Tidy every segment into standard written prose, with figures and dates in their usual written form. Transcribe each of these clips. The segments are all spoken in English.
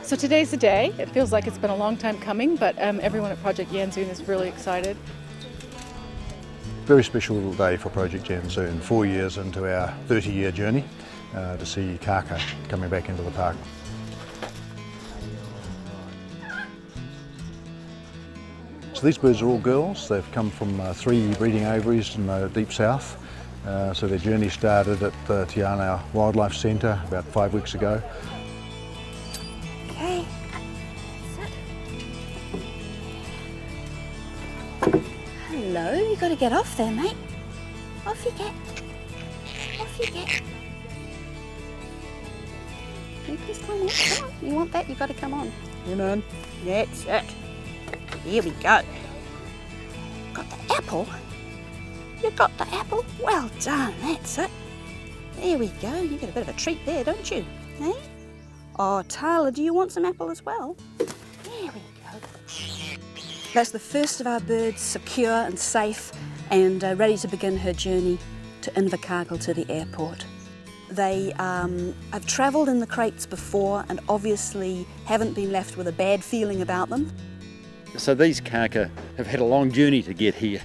So today's the day. It feels like it's been a long time coming, but everyone at Project Janszoon is really excited. Very special day for Project Janszoon, 4 years into our 30-year journey to see Kaka coming back into the park. So these birds are all girls. They've come from 3 breeding aviaries in the deep south. So their journey started at the Tiana Wildlife Centre about 5 weeks ago. Okay, sit. Hello, you got to get off there, mate. Off you get. Off you get. Can you please come on? Come on. You want that? You got to come on. Come on. That's it. Here we go. Got the apple. You got the apple? Well done, that's it. There we go. You get a bit of a treat there, don't you? Eh? Oh, Tyler, do you want some apple as well? There we go. That's the first of our birds, secure and safe and ready to begin her journey to Invercargill to the airport. They have travelled in the crates before and obviously haven't been left with a bad feeling about them. So these Kaka have had a long journey to get here.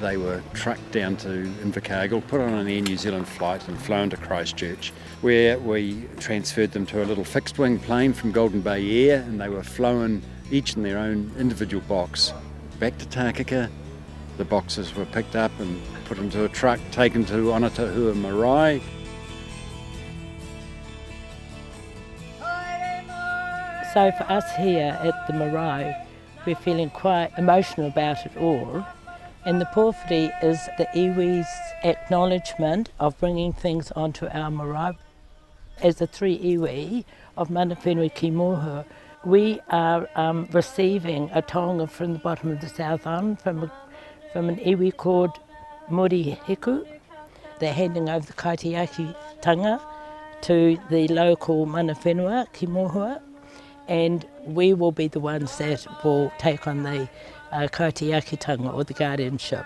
They were trucked down to Invercargill, put on an Air New Zealand flight and flown to Christchurch, where we transferred them to a little fixed-wing plane from Golden Bay Air, and they were flown each in their own individual box back to Takaka. The boxes were picked up and put into a truck, taken to Onatahua Marae. So for us here at the Marae, we're feeling quite emotional about it all. And the pōwhiri is the iwi's acknowledgement of bringing things onto our marae. As the 3 iwi of mana whenua ki mōhua, we are receiving a taonga from the bottom of the South Island from an iwi called Muri Hiku. They're handing over the kaitiaki tanga to the local mana whenua ki mōhua, and we will be the ones that will take on the kaitiakitanga, or the guardianship.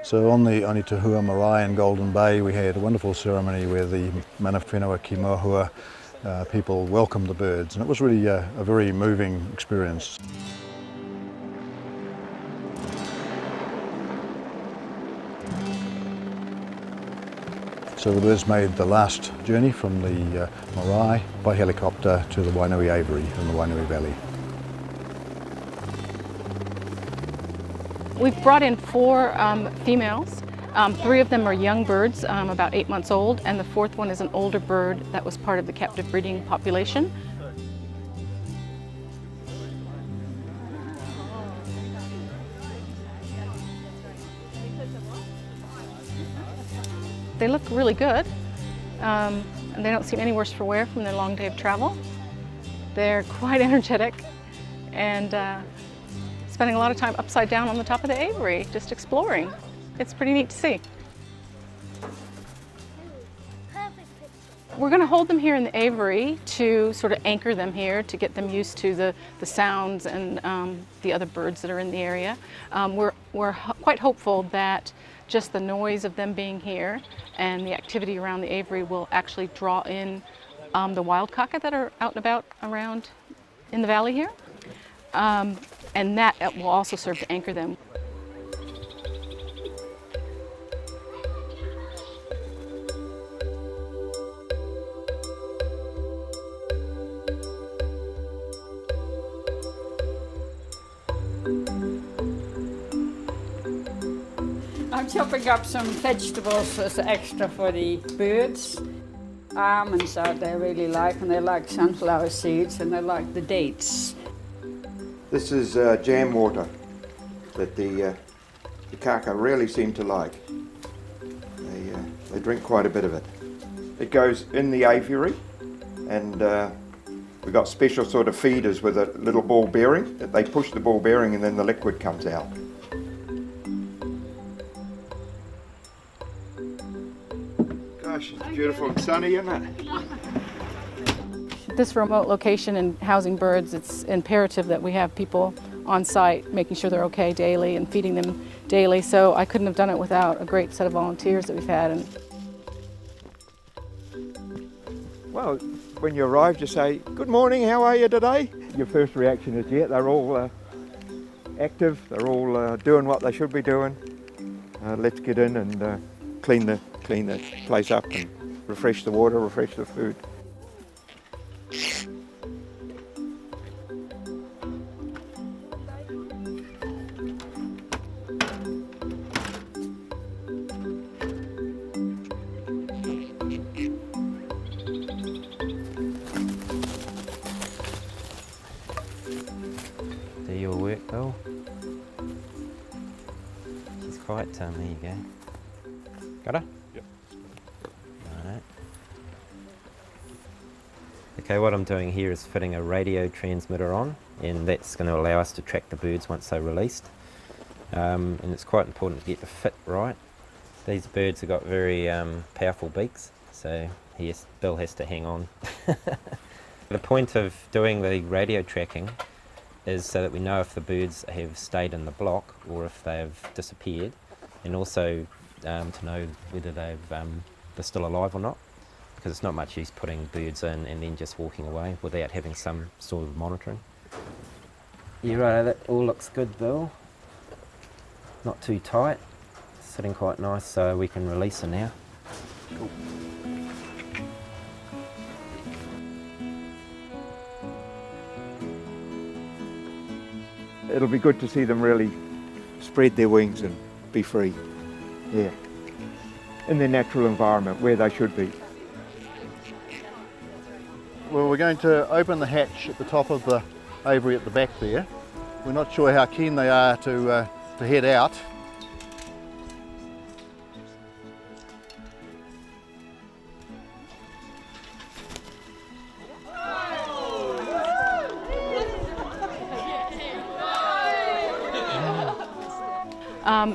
So on the Onatahua Marae in Golden Bay, we had a wonderful ceremony where the mana whenua ki mōhua people welcomed the birds, and it was really a very moving experience. So the birds made the last journey from the Marae by helicopter to the Wainui Aviary in the Wainui Valley. We've brought in 4 females. 3 of them are young birds, about 8 months old, and the 4th one is an older bird that was part of the captive breeding population. They look really good, and they don't seem any worse for wear from their long day of travel. They're quite energetic and spending a lot of time upside down on the top of the aviary, just exploring. It's pretty neat to see. We're going to hold them here in the aviary to sort of anchor them here, to get them used to the sounds and the other birds that are in the area. We're quite hopeful that just the noise of them being here and the activity around the aviary will actually draw in the wild kaka that are out and about around in the valley here. And that will also serve to anchor them. I'm chopping up some vegetables as extra for the birds. Almonds they really like, and they like sunflower seeds, and they like the dates. This is jam water that the Kaka really seem to like. They drink quite a bit of it. It goes in the aviary, and we've got special sort of feeders with a little ball bearing that they push the ball bearing and then the liquid comes out. Gosh, it's beautiful and sunny, isn't it? This remote location and housing birds, it's imperative that we have people on site making sure they're okay daily and feeding them daily. So I couldn't have done it without a great set of volunteers that we've had. Well, when you arrive, you say, "Good morning, how are you today?" Your first reaction is, yeah, they're all active, they're all doing what they should be doing. Let's get in and clean the place up and refresh the water, refresh the food. Do your work, Bill. She's quite, there you go. Got her? Yep. Alright. Okay, what I'm doing here is fitting a radio transmitter on, and that's going to allow us to track the birds once they're released. And it's quite important to get the fit right. These birds have got very powerful beaks, so Bill has to hang on. The point of doing the radio tracking is so that we know if the birds have stayed in the block or if they've disappeared, and also to know whether they're still alive or not, because it's not much use putting birds in and then just walking away without having some sort of monitoring. Yeah, right, that all looks good, Bill. Not too tight, sitting quite nice, so we can release her now. Cool. It'll be good to see them really spread their wings and be free. Yeah. In their natural environment, where they should be. Well, we're going to open the hatch at the top of the aviary at the back there. We're not sure how keen they are to head out.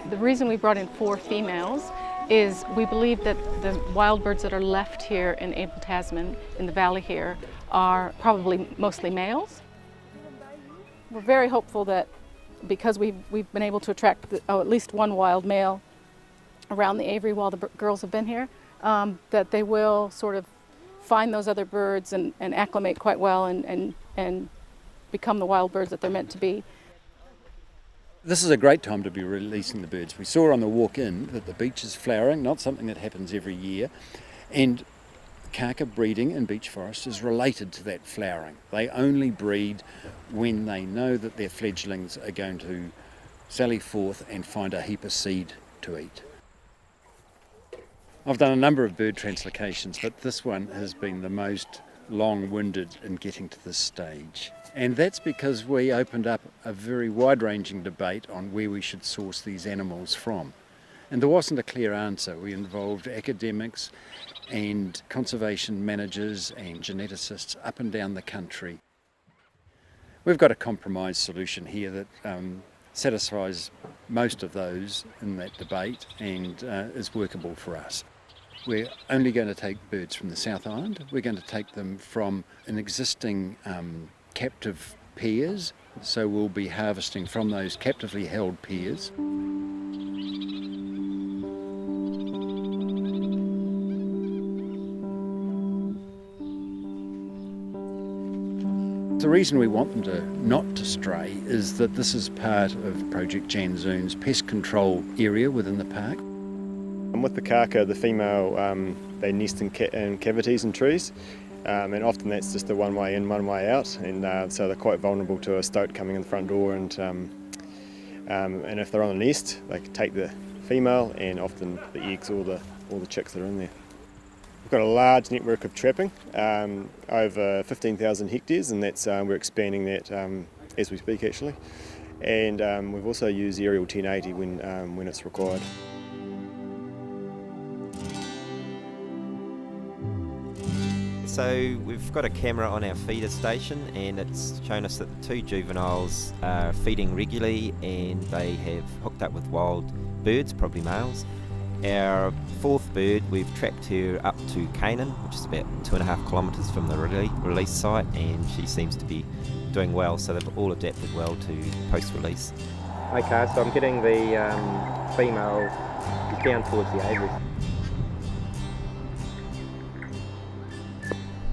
The reason we brought in 4 females is we believe that the wild birds that are left here in Abel Tasman, in the valley here, are probably mostly males. We're very hopeful that because we've been able to attract at least one wild male around the aviary while the girls have been here, that they will sort of find those other birds and acclimate quite well and become the wild birds that they're meant to be. This is a great time to be releasing the birds. We saw on the walk in that the beach is flowering, not something that happens every year, and Kaka breeding in beech forest is related to that flowering. They only breed when they know that their fledglings are going to sally forth and find a heap of seed to eat. I've done a number of bird translocations, but this one has been the most long-winded in getting to this stage. And that's because we opened up a very wide-ranging debate on where we should source these animals from. And there wasn't a clear answer. We involved academics and conservation managers and geneticists up and down the country. We've got a compromise solution here that satisfies most of those in that debate and is workable for us. We're only going to take birds from the South Island. We're going to take them from an existing captive pairs, so we'll be harvesting from those captively held pairs. The reason we want them not to stray is that this is part of Project Janszoon's pest control area within the park. And with the Kaka, the female, they nest in cavities in trees. And often that's just a one way in, one way out, and so they're quite vulnerable to a stoat coming in the front door. And if they're on a nest, they can take the female and often the eggs or the chicks that are in there. We've got a large network of trapping, over 15,000 hectares, and that's we're expanding that as we speak actually. And we've also used aerial 1080 when it's required. So we've got a camera on our feeder station, and it's shown us that the 2 juveniles are feeding regularly and they have hooked up with wild birds, probably males. Our 4th bird, we've tracked her up to Canaan, which is about 2.5 kilometres from the release site, and she seems to be doing well, so they've all adapted well to post-release. Okay, so I'm getting the female down towards the aviary.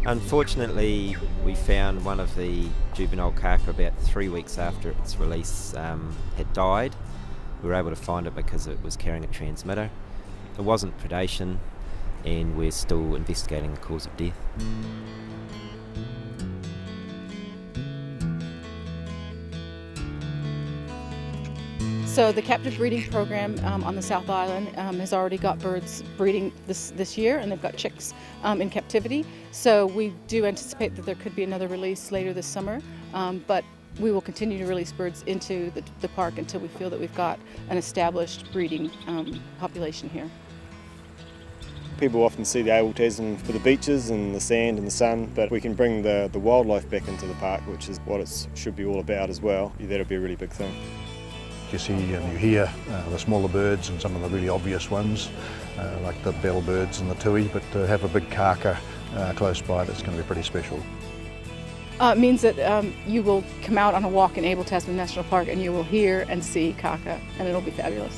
Unfortunately, we found one of the juvenile kaka about 3 weeks after its release had died. We were able to find it because it was carrying a transmitter. It wasn't predation, and we're still investigating the cause of death. So the captive breeding program on the South Island has already got birds breeding this year, and they've got chicks in captivity. So we do anticipate that there could be another release later this summer, but we will continue to release birds into the park until we feel that we've got an established breeding population here. People often see the Abel Tasman for the beaches and the sand and the sun, but we can bring the wildlife back into the park, which is what it should be all about as well. That'll be a really big thing. You see and you hear the smaller birds and some of the really obvious ones, like the bellbirds and the tui, but to have a big kaka close by, that's going to be pretty special. It means that you will come out on a walk in Abel Tasman National Park and you will hear and see kaka, and it'll be fabulous.